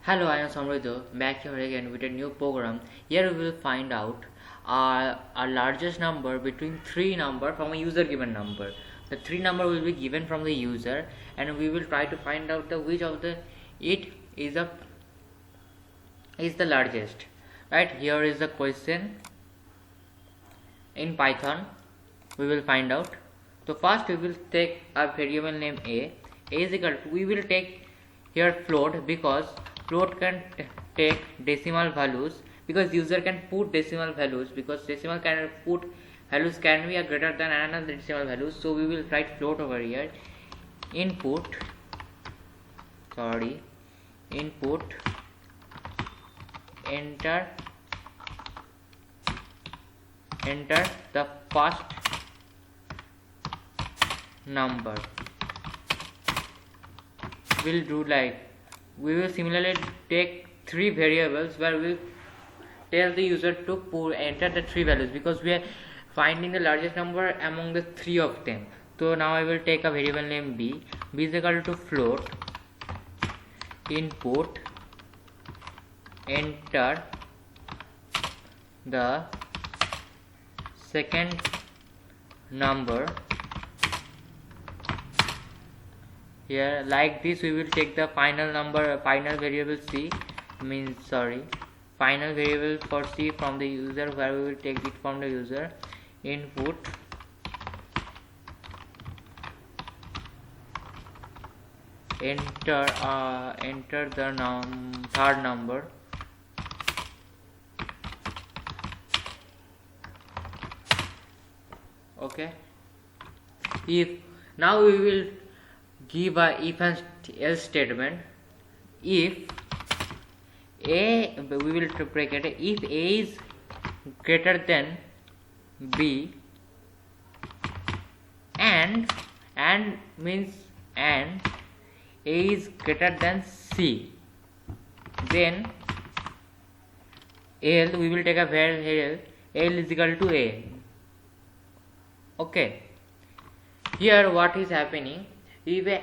Hello, I am Samriddhi, back here again with a new program. Here we will find out our largest number between three number from a user given number. The three number will be given from the user, and we will try to find out which of the it is the largest. Right, here is the question in Python. We will find out. So first we will take a variable name a. A is equal to, we will take here float, because float can take decimal values, because user can put decimal values, because decimal can put values can be a greater than another decimal values. So we will write float over here. Input enter the first number. We'll do like, we will similarly take three variables where we will tell the user to enter the three values, because we are finding the largest number among the three of them. So now I will take a variable name b. B is equal to float input enter the second number. Here like this we will take the final variable c, final variable for c from the user, where we will take it from the user. Input enter the third number. Okay, if now we will give a if and else statement. If a, we will break it, if a is greater than b, and means and a is greater than c, then l, we will take a variable l is equal to a. Okay, here what is happening, if a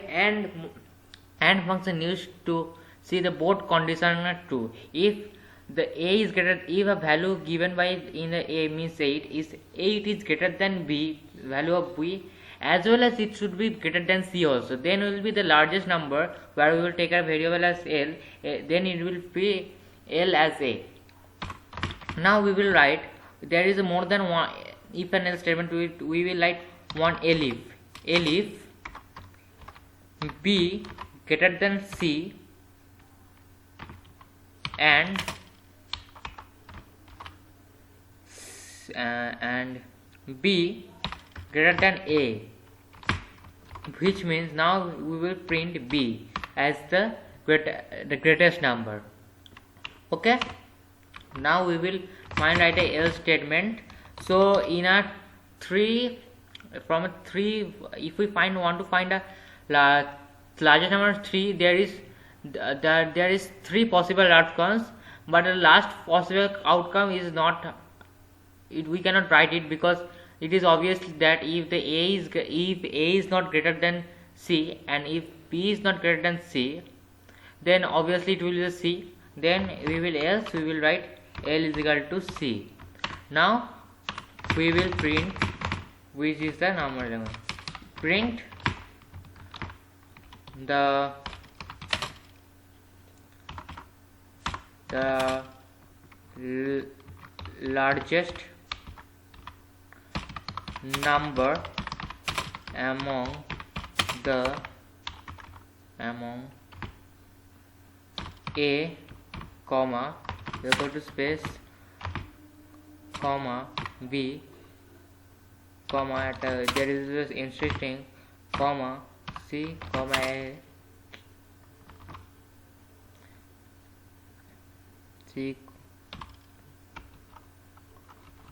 and function used to see the both condition are true. If the a is greater, if a value given by in the a means 8 is greater than b, value of b, as well as it should be greater than c also, then will be the largest number, where we will take a variable as l, then it will be l as a. Now we will write, there is more than one if and else statement, we will write one elif b greater than c and b greater than a, which means now we will print b as the greatest number. Okay, now we will write a else statement. So in a three, from a 3, if we want to find a largest number 3, there is 3 possible outcomes, but the last possible outcome is not, we cannot write it, because it is obvious that if a is not greater than c, and if b is not greater than c, then obviously it will be c. Then we will write l is equal to c. Now we will print which is the number 11. Print the largest number among a, comma, you go to space, comma, b, comma, there is this interesting, comma, c, comma, a, c,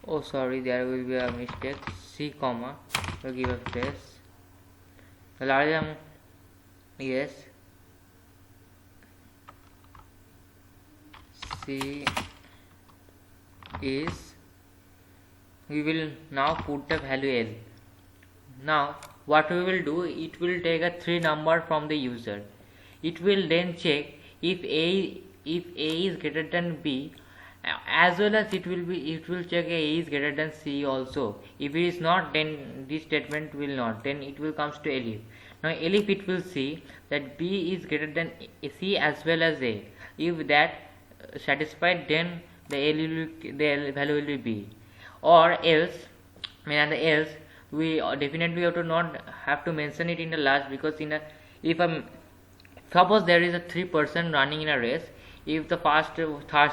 oh sorry, there will be a mistake, c, comma, we'll give a space, the larger, yes, c is, we will now put the value L. Now what we will do, it will take a 3 number from the user. It will then check if A if A is greater than B, as well as it will check A is greater than C also. If it is not, then this statement will not, then it will comes to elif. Now elif it will see that B is greater than C as well as A. If that satisfied, then the value will be B. Or else, else we definitely have to not have to mention it in the last, because in a, if suppose there is a 3 person running in a race, if the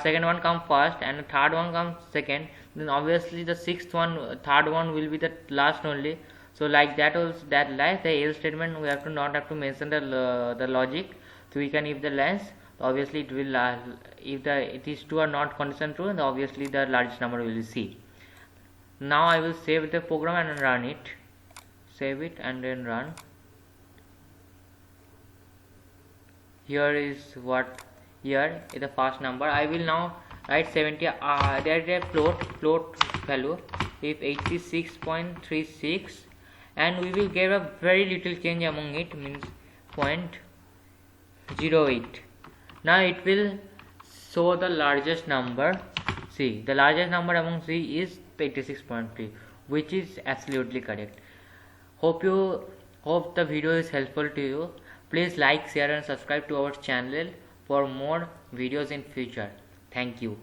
second one come first and the third one comes second, then obviously the third one will be the last only. So like that also, that like the else statement we have to not have to mention the logic. So we can, if the less, obviously it will if these two are not condition true, then obviously the largest number will be C. Now I will save the program and run it. Save it and then run. Here is the first number. I will now write 70. There is a float value if 86.36, and we will give a very little change among it, means 0.08. Now it will show the largest number C. The largest number among C is 86.3, which is absolutely correct. Hope the video is helpful to you. Please like, share and subscribe to our channel for more videos in future. Thank you.